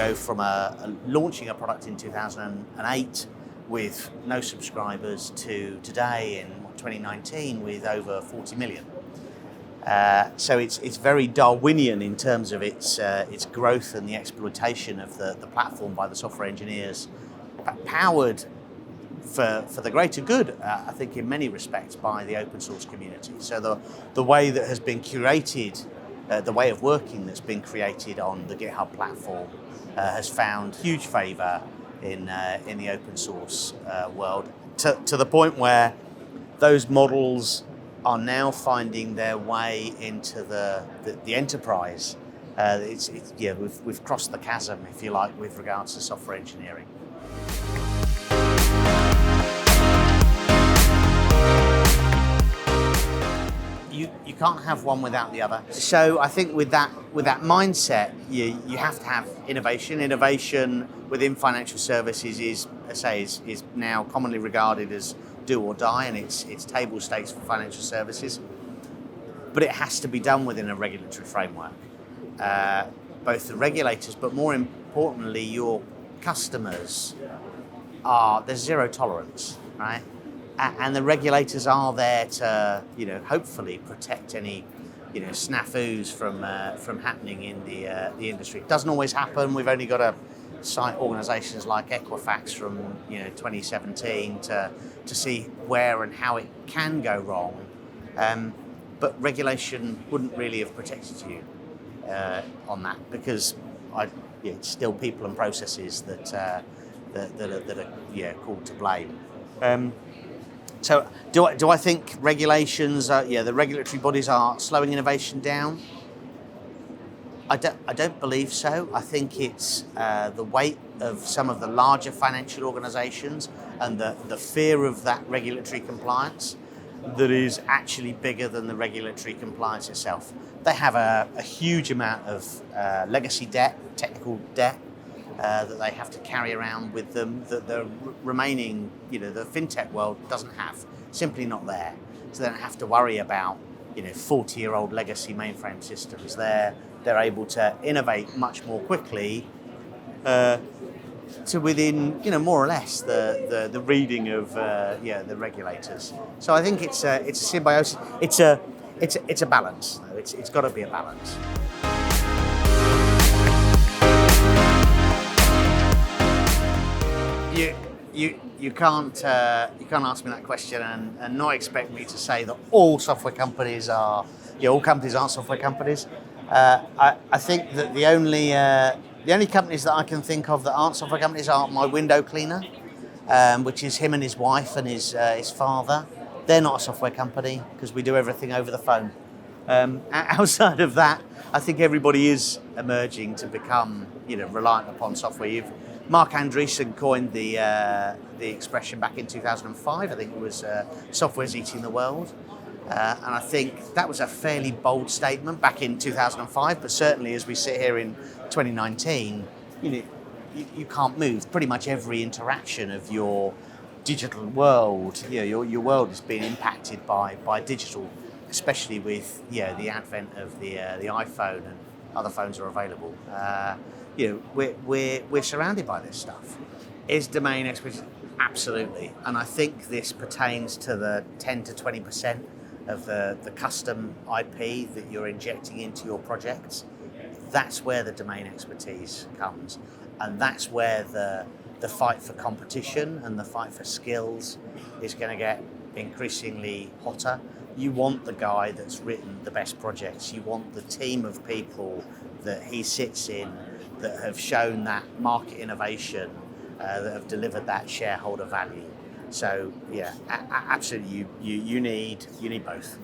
go from launching a product in 2008 with no subscribers to today in 2019 with over 40 million. So it's very Darwinian in terms of its growth and the exploitation of the platform by the software engineers, powered for the greater good, I think in many respects, by the open source community. So the way that has been curated, the way of working that's been created on the GitHub platform has found huge favour in the open source world, to the point where those models are now finding their way into the enterprise. We've crossed the chasm, if you like, with regards to software engineering. You can't have one without the other. So I think with that mindset, you have to have innovation. Innovation within financial services is now commonly regarded as do or die, and it's table stakes for financial services. But it has to be done within a regulatory framework. Both the regulators, but more importantly, your customers there's zero tolerance, right? And the regulators are there to, hopefully protect any, snafus from happening in the industry. It doesn't always happen. We've only got to cite organisations like Equifax from 2017 to see where and how it can go wrong. But regulation wouldn't really have protected you on that, because it's still people and processes that are called to blame. So do I think regulations, the regulatory bodies are slowing innovation down? I don't believe so. I think it's the weight of some of the larger financial organisations and the fear of that regulatory compliance that is actually bigger than the regulatory compliance itself. They have a huge amount of legacy debt, technical debt, that they have to carry around with them, that the remaining, the FinTech world doesn't have, simply not there. So they don't have to worry about, 40-year-old legacy mainframe systems. They're able to innovate much more quickly to within, more or less the reading of the regulators. So I think it's a symbiosis. It's a balance. Though. It's got to be a balance. You can't ask me that question and not expect me to say that all software companies are all companies aren't software companies. I think that the only companies that I can think of that aren't software companies are my window cleaner, which is him and his wife and his father. They're not a software company because we do everything over the phone. Outside of that, I think everybody is emerging to become reliant upon software. Mark Andreessen coined the expression back in 2005. I think it was software's eating the world. And I think that was a fairly bold statement back in 2005, but certainly as we sit here in 2019, you can't move. Pretty much every interaction of your digital world, your world is being impacted by digital, especially with the advent of the iPhone and other phones are available. We're surrounded by this stuff. Is domain expertise? Absolutely. And I think this pertains to the 10 to 20% of the custom IP that you're injecting into your projects. That's where the domain expertise comes. And that's where the fight for competition and the fight for skills is going to get increasingly hotter. You want the guy that's written the best projects. You want the team of people that he sits in that have shown that market innovation, that have delivered that shareholder value. So absolutely, you need both.